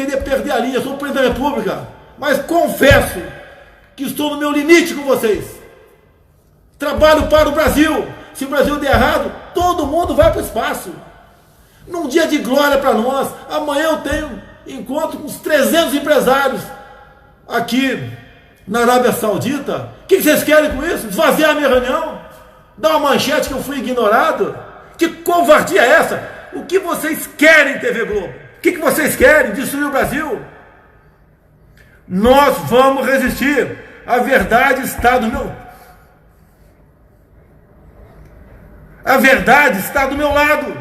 deveria perder a linha, sou o presidente da República, mas confesso que estou no meu limite com vocês. Trabalho para o Brasil. Se o Brasil der errado, todo mundo vai para o espaço. Num dia de glória para nós, amanhã eu tenho encontro com uns 300 empresários aqui na Arábia Saudita. O que vocês querem com isso? Esvaziar a minha reunião? Dar uma manchete que eu fui ignorado? Que covardia é essa? O que vocês querem, TV Globo? O que vocês querem? Destruir o Brasil? Nós vamos resistir. A verdade está do meu... A verdade está do meu lado.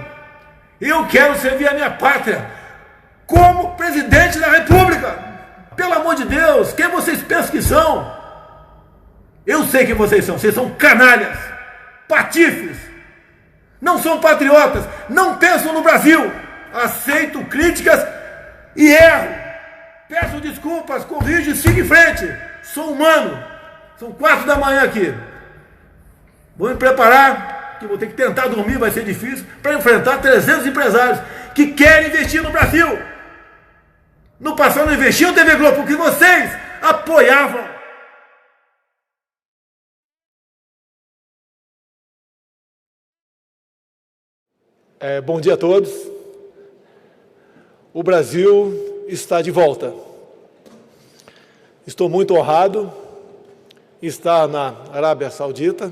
Eu quero servir a minha pátria como presidente da República. Pelo amor de Deus, quem vocês pensam que são? Eu sei quem vocês são canalhas, patifes, não são patriotas, não pensam no Brasil. Aceito críticas e erro, peço desculpas, corrijo e sigo em frente. Sou humano. São 4 da manhã aqui. Vou me preparar, que vou ter que tentar dormir, vai ser difícil, para enfrentar 300 empresários que querem investir no Brasil. No passado não investiam, TV Globo, porque vocês apoiavam. Bom dia a todos. O Brasil está de volta. Estou muito honrado em estar na Arábia Saudita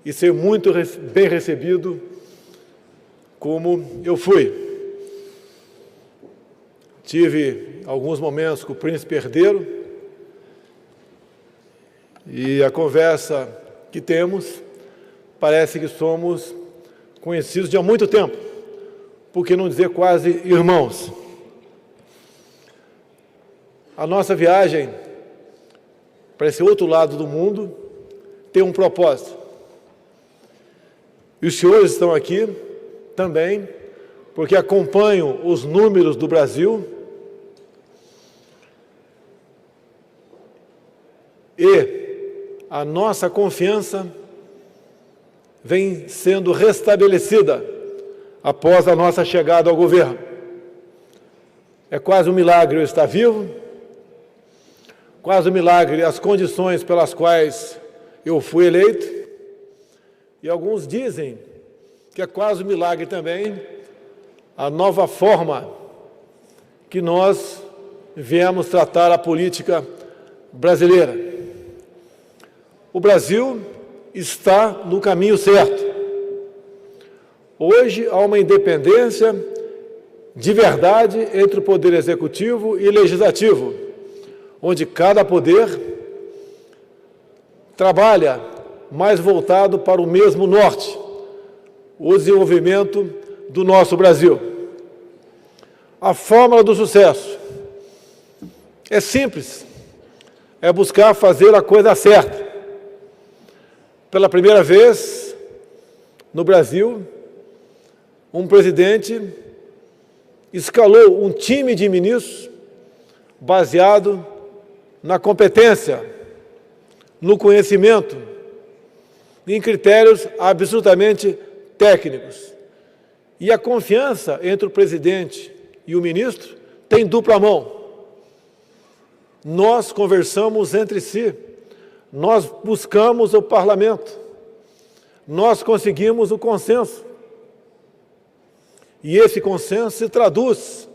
e ser muito bem recebido como eu fui. Tive alguns momentos com o príncipe herdeiro e a conversa que temos parece que somos conhecidos de há muito tempo, por que não dizer quase irmãos. A nossa viagem para esse outro lado do mundo tem um propósito. E os senhores estão aqui também porque acompanham os números do Brasil e a nossa confiança vem sendo restabelecida após a nossa chegada ao governo. É quase um milagre eu estar vivo, quase um milagre as condições pelas quais eu fui eleito, e alguns dizem que é quase um milagre também a nova forma que nós viemos tratar a política brasileira. O Brasil está no caminho certo. Hoje há uma independência de verdade entre o Poder Executivo e Legislativo, onde cada poder trabalha mais voltado para o mesmo norte, o desenvolvimento do nosso Brasil. A fórmula do sucesso é simples, é buscar fazer a coisa certa. Pela primeira vez no Brasil, um presidente escalou um time de ministros baseado na competência, no conhecimento, em critérios absolutamente técnicos. E a confiança entre o presidente e o ministro tem dupla mão. Nós conversamos entre si. Nós buscamos o parlamento, nós conseguimos o consenso. E esse consenso se traduz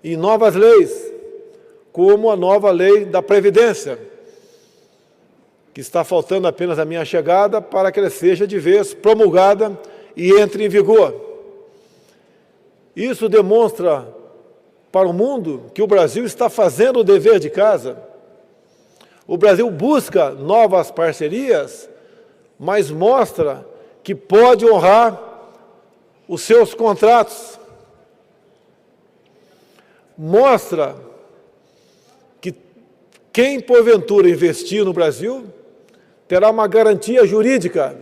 em novas leis, como a nova lei da Previdência, que está faltando apenas a minha chegada para que ela seja de vez promulgada e entre em vigor. Isso demonstra para o mundo que o Brasil está fazendo o dever de casa. O Brasil busca novas parcerias, mas mostra que pode honrar os seus contratos. Mostra que quem porventura investir no Brasil terá uma garantia jurídica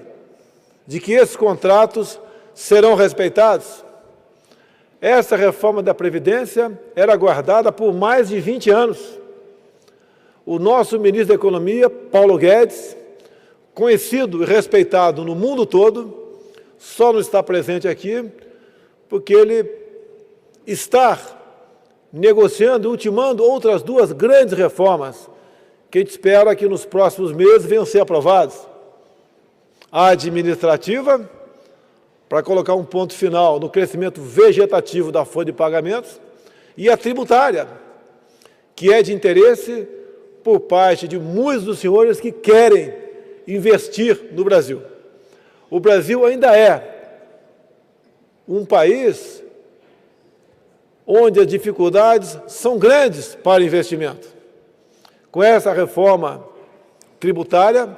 de que esses contratos serão respeitados. Essa reforma da Previdência era aguardada por mais de 20 anos. O nosso ministro da Economia, Paulo Guedes, conhecido e respeitado no mundo todo, só não está presente aqui porque ele está negociando e ultimando outras duas grandes reformas que a gente espera que nos próximos meses venham a ser aprovadas. A administrativa, para colocar um ponto final no crescimento vegetativo da folha de pagamentos, e a tributária, que é de interesse por parte de muitos dos senhores que querem investir no Brasil. O Brasil ainda é um país onde as dificuldades são grandes para investimento. Com essa reforma tributária,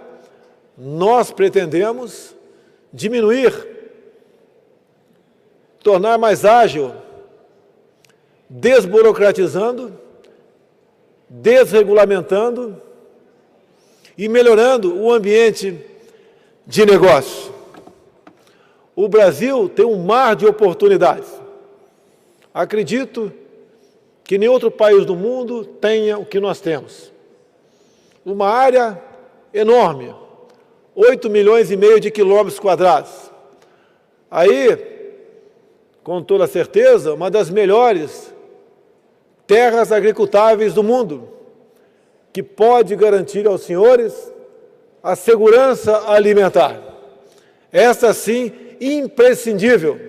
nós pretendemos diminuir, tornar mais ágil, desburocratizando, desregulamentando e melhorando o ambiente de negócio. O Brasil tem um mar de oportunidades. Acredito que nenhum outro país do mundo tenha o que nós temos. Uma área enorme, 8,5 milhões de quilômetros quadrados. Aí, com toda certeza, uma das melhores terras agricultáveis do mundo, que pode garantir aos senhores a segurança alimentar. Essa, sim, imprescindível.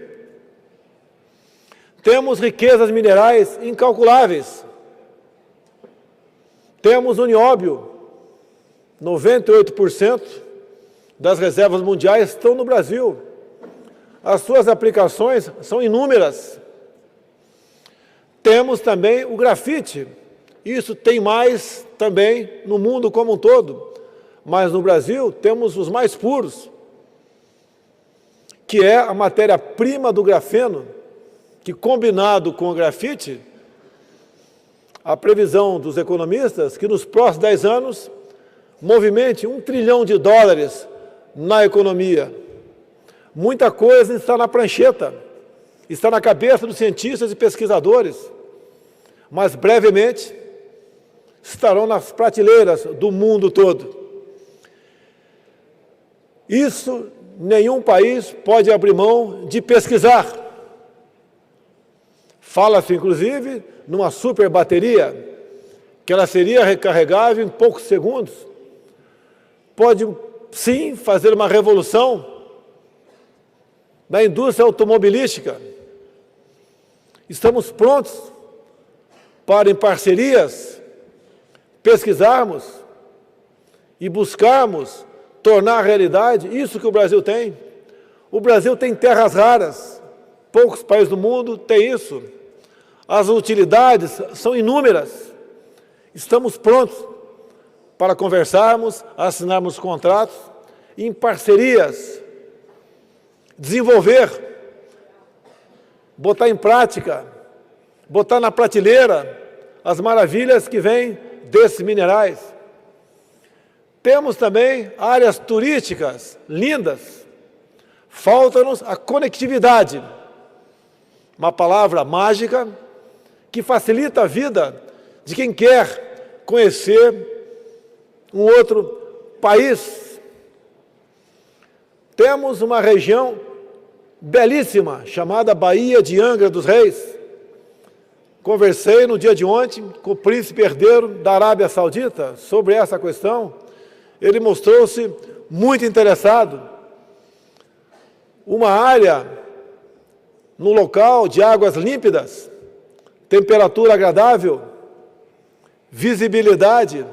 Temos riquezas minerais incalculáveis. Temos o nióbio. 98% das reservas mundiais estão no Brasil. As suas aplicações são inúmeras. Temos também o grafite. Isso tem mais também no mundo como um todo. Mas no Brasil temos os mais puros, que é a matéria-prima do grafeno, que combinado com o grafite, a previsão dos economistas que nos próximos 10 anos movimente US$ 1 trilhão na economia. Muita coisa está na prancheta, está na cabeça dos cientistas e pesquisadores, mas brevemente estarão nas prateleiras do mundo todo. Isso nenhum país pode abrir mão de pesquisar. Fala-se, inclusive, numa super bateria, que ela seria recarregável em poucos segundos. Pode, sim, fazer uma revolução na indústria automobilística. Estamos prontos para, em parcerias, pesquisarmos e buscarmos tornar realidade isso que o Brasil tem. O Brasil tem terras raras, poucos países do mundo têm isso. As utilidades são inúmeras. Estamos prontos para conversarmos, assinarmos contratos, em parcerias, desenvolver, botar em prática, botar na prateleira as maravilhas que vêm desses minerais. Temos também áreas turísticas lindas. Falta-nos a conectividade, uma palavra mágica que facilita a vida de quem quer conhecer um outro país. Temos uma região belíssima, chamada Baía de Angra dos Reis. Conversei no dia de ontem com o príncipe herdeiro da Arábia Saudita sobre essa questão. Ele mostrou-se muito interessado. Uma área no local de águas límpidas, temperatura agradável, visibilidade,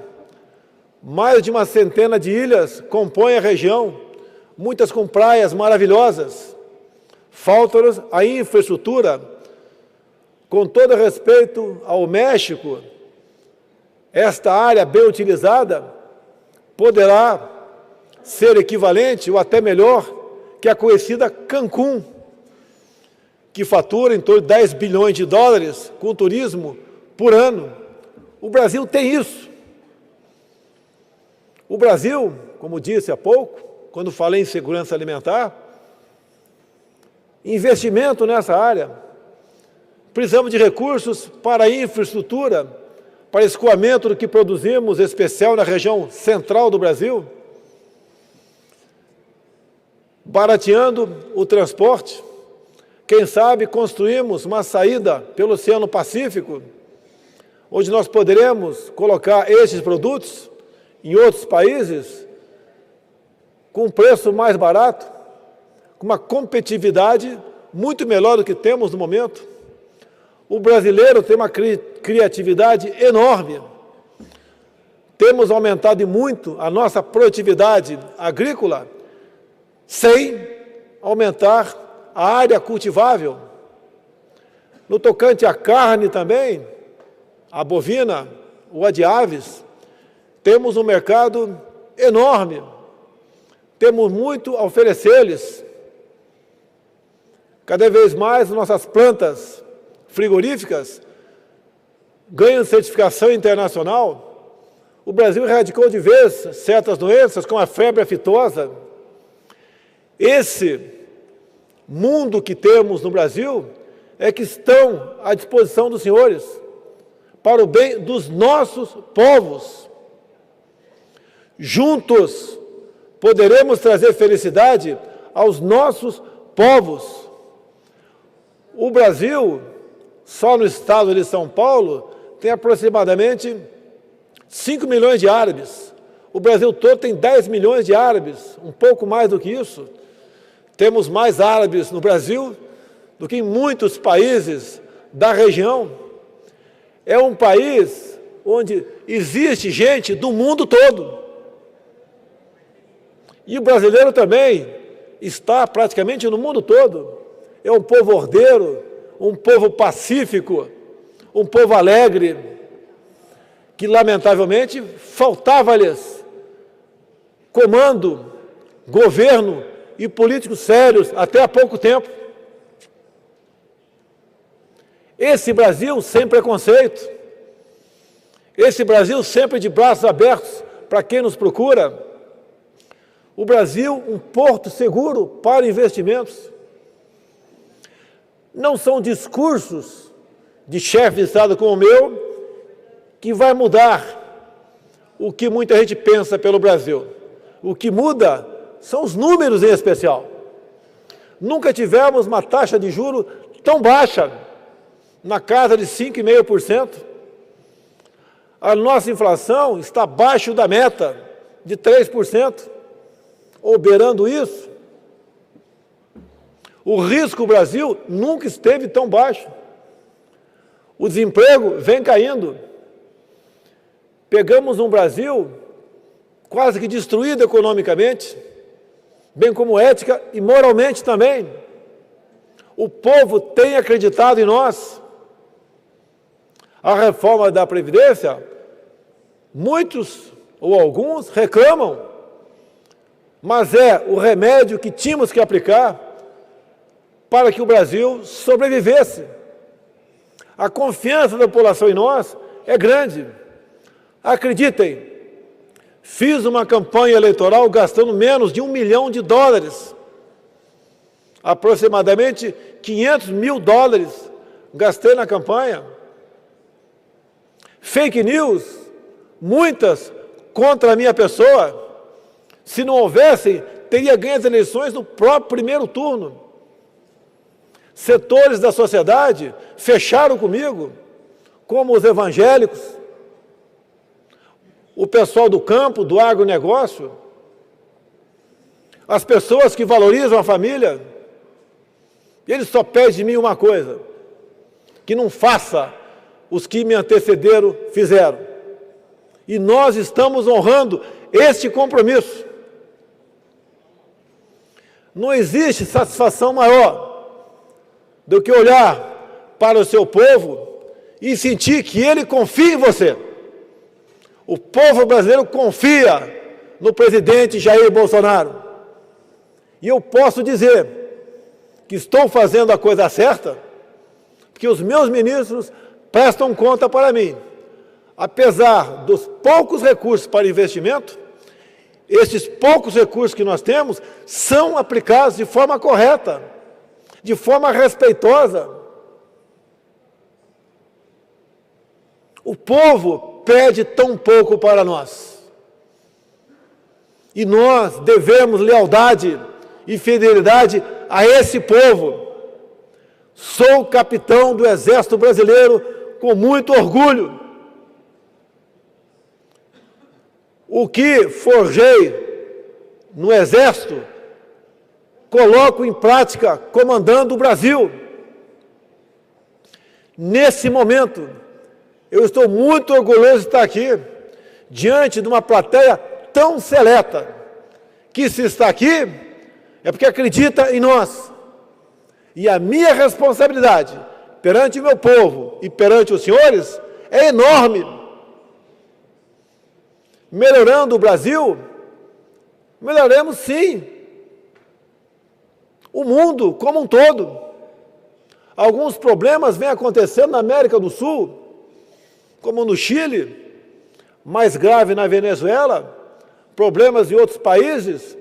mais de uma centena de ilhas compõem a região, muitas com praias maravilhosas. Falta-nos a infraestrutura. Com todo respeito ao México, esta área bem utilizada poderá ser equivalente ou até melhor que a conhecida Cancún, que fatura em torno de US$ 10 bilhões com turismo por ano. O Brasil tem isso. O Brasil, como disse há pouco, quando falei em segurança alimentar, investimento nessa área. Precisamos de recursos para a infraestrutura, para escoamento do que produzimos, em especial na região central do Brasil, barateando o transporte. Quem sabe construímos uma saída pelo Oceano Pacífico onde nós poderemos colocar esses produtos em outros países com um preço mais barato, com uma competitividade muito melhor do que temos no momento. O brasileiro tem uma criatividade enorme. Temos aumentado muito a nossa produtividade agrícola sem aumentar a área cultivável. No tocante à carne também, a bovina ou a de aves, temos um mercado enorme. Temos muito a oferecer-lhes. Cada vez mais nossas plantas frigoríficas ganham certificação internacional. O Brasil erradicou de vez certas doenças, como a febre aftosa. Esse mundo que temos no Brasil é que estão à disposição dos senhores para o bem dos nossos povos. Juntos poderemos trazer felicidade aos nossos povos. O Brasil, só no estado de São Paulo, tem aproximadamente 5 milhões de árabes. O Brasil todo tem 10 milhões de árabes, um pouco mais do que isso. Temos mais árabes no Brasil do que em muitos países da região. É um país onde existe gente do mundo todo. E o brasileiro também está praticamente no mundo todo. É um povo ordeiro, um povo pacífico, um povo alegre, que lamentavelmente faltava-lhes comando, governo e políticos sérios até há pouco tempo. Esse Brasil sem preconceito, esse Brasil sempre de braços abertos para quem nos procura, o Brasil um porto seguro para investimentos. Não são discursos de chefe de Estado como o meu que vai mudar o que muita gente pensa pelo Brasil. O que muda são os números em especial. Nunca tivemos uma taxa de juros tão baixa, na casa de 5,5%. A nossa inflação está abaixo da meta de 3%, ou beirando isso. O risco do Brasil nunca esteve tão baixo. O desemprego vem caindo. Pegamos um Brasil quase que destruído economicamente, bem como ética e moralmente também. O povo tem acreditado em nós. A reforma da Previdência, muitos ou alguns reclamam, mas é o remédio que tínhamos que aplicar para que o Brasil sobrevivesse. A confiança da população em nós é grande. Acreditem, fiz uma campanha eleitoral gastando menos de US$1 milhão, aproximadamente US$500 mil gastei na campanha. Fake news, muitas contra a minha pessoa. Se não houvessem, teria ganho as eleições no próprio primeiro turno. Setores da sociedade fecharam comigo, como os evangélicos, o pessoal do campo, do agronegócio, as pessoas que valorizam a família. Eles só pedem de mim uma coisa: que não faça os que me antecederam fizeram. E nós estamos honrando este compromisso. Não existe satisfação maior do que olhar para o seu povo e sentir que ele confia em você. O povo brasileiro confia no presidente Jair Bolsonaro. E eu posso dizer que estou fazendo a coisa certa, porque os meus ministros prestam conta para mim. Apesar dos poucos recursos para investimento, esses poucos recursos que nós temos são aplicados de forma correta, de forma respeitosa. O povo pede tão pouco para nós. E nós devemos lealdade e fidelidade a esse povo. Sou capitão do Exército Brasileiro com muito orgulho. O que forjei no Exército, coloco em prática comandando o Brasil. Nesse momento, eu estou muito orgulhoso de estar aqui, diante de uma plateia tão seleta, que se está aqui, é porque acredita em nós. E a minha responsabilidade perante o meu povo e perante os senhores é enorme. Melhorando o Brasil, melhoremos sim o mundo como um todo. Alguns problemas vêm acontecendo na América do Sul, como no Chile, mais grave na Venezuela, problemas em outros países,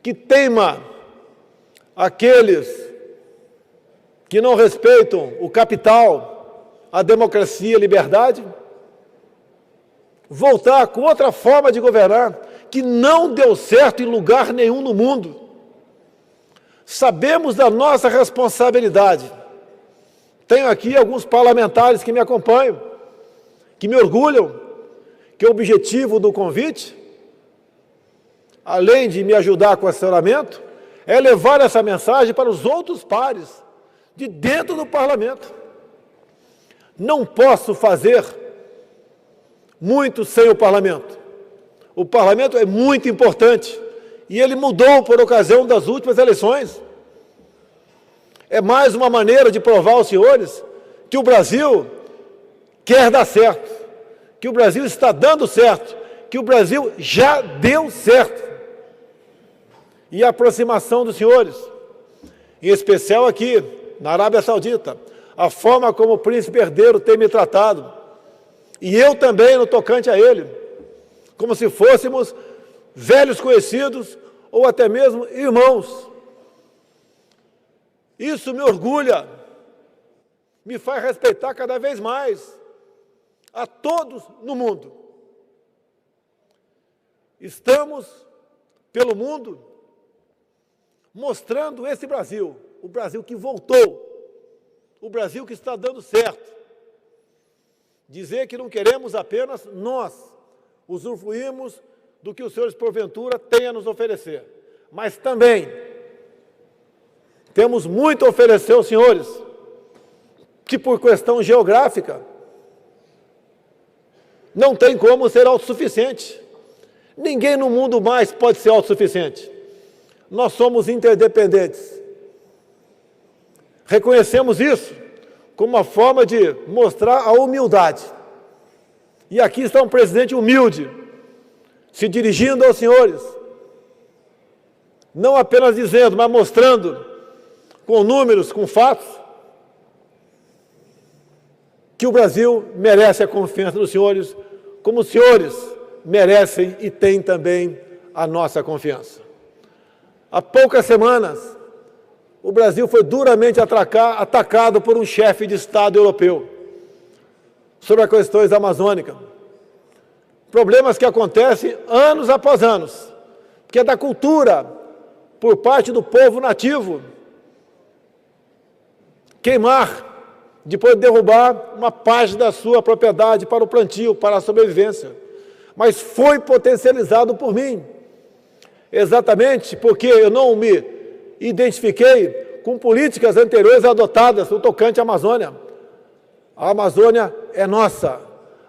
que teima aqueles que não respeitam o capital, a democracia e a liberdade, voltar com outra forma de governar, que não deu certo em lugar nenhum no mundo. Sabemos da nossa responsabilidade. Tenho aqui alguns parlamentares que me acompanham, que me orgulham, que o objetivo do convite, além de me ajudar com o assessoramento, é levar essa mensagem para os outros pares, de dentro do parlamento. Não posso fazer muito sem o parlamento. O parlamento é muito importante e ele mudou por ocasião das últimas eleições. É mais uma maneira de provar aos senhores que o Brasil quer dar certo, que o Brasil está dando certo, que o Brasil já deu certo. E a aproximação dos senhores, em especial aqui na Arábia Saudita, a forma como o príncipe herdeiro tem me tratado, e eu também no tocante a ele, como se fôssemos velhos conhecidos ou até mesmo irmãos. Isso me orgulha, me faz respeitar cada vez mais a todos no mundo. Estamos, pelo mundo, mostrando esse Brasil, o Brasil que voltou, o Brasil que está dando certo. Dizer que não queremos apenas nós usufruirmos do que os senhores, porventura, têm a nos oferecer, mas também temos muito a oferecer aos senhores, que por questão geográfica não tem como ser autossuficiente. Ninguém no mundo mais pode ser autossuficiente. Nós somos interdependentes. Reconhecemos isso como uma forma de mostrar a humildade. E aqui está um presidente humilde, se dirigindo aos senhores, não apenas dizendo, mas mostrando, com números, com fatos, que o Brasil merece a confiança dos senhores, como os senhores merecem e têm também a nossa confiança. Há poucas semanas, o Brasil foi duramente atacado por um chefe de Estado europeu sobre as questões amazônicas. Problemas que acontecem anos após anos, que é da cultura, por parte do povo nativo, queimar, depois de derrubar uma parte da sua propriedade para o plantio, para a sobrevivência. Mas foi potencializado por mim, exatamente porque eu não me identifiquei com políticas anteriores adotadas no tocante à Amazônia. A Amazônia é nossa,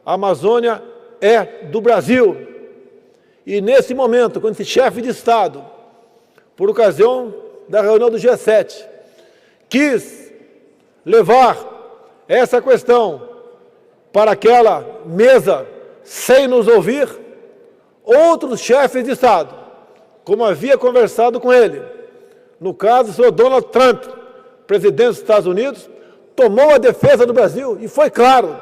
a Amazônia é do Brasil. E nesse momento, quando esse chefe de Estado, por ocasião da reunião do G7, quis levar essa questão para aquela mesa sem nos ouvir, outros chefes de Estado, como havia conversado com ele, no caso o senhor Donald Trump, presidente dos Estados Unidos, tomou a defesa do Brasil e foi claro,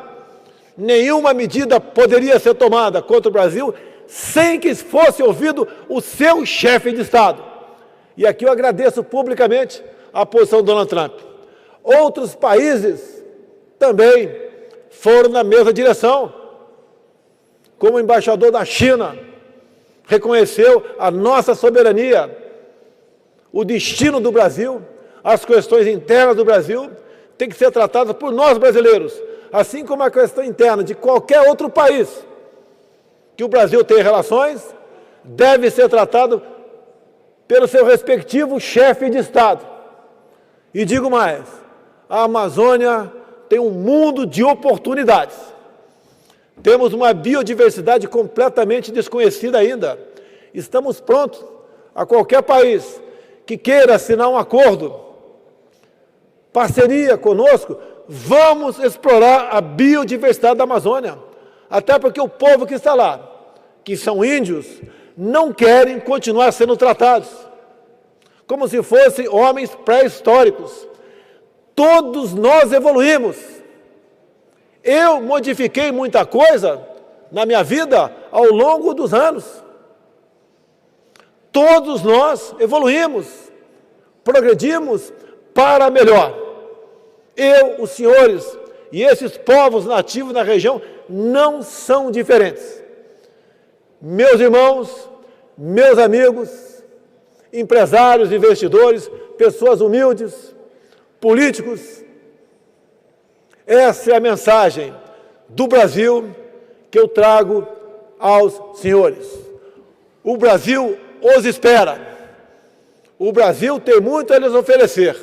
nenhuma medida poderia ser tomada contra o Brasil sem que fosse ouvido o seu chefe de Estado. E aqui eu agradeço publicamente a posição do Donald Trump. Outros países também foram na mesma direção, como o embaixador da China reconheceu a nossa soberania, o destino do Brasil, as questões internas do Brasil têm que ser tratadas por nós brasileiros, assim como a questão interna de qualquer outro país que o Brasil tem relações deve ser tratado pelo seu respectivo chefe de Estado. E digo mais, a Amazônia tem um mundo de oportunidades. Temos uma biodiversidade completamente desconhecida ainda. Estamos prontos a qualquer país que queira assinar um acordo, parceria conosco, vamos explorar a biodiversidade da Amazônia. Até porque o povo que está lá, que são índios, não querem continuar sendo tratados como se fossem homens pré-históricos. Todos nós evoluímos. Eu modifiquei muita coisa na minha vida ao longo dos anos. Todos nós evoluímos, progredimos para melhor. Eu, os senhores e esses povos nativos na região não são diferentes. Meus irmãos, meus amigos, empresários, investidores, pessoas humildes, políticos, essa é a mensagem do Brasil que eu trago aos senhores. O Brasil os espera. O Brasil tem muito a lhes oferecer.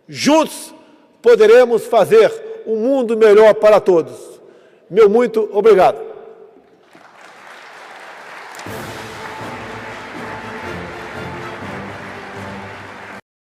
Juntos poderemos fazer um mundo melhor para todos. Meu muito obrigado.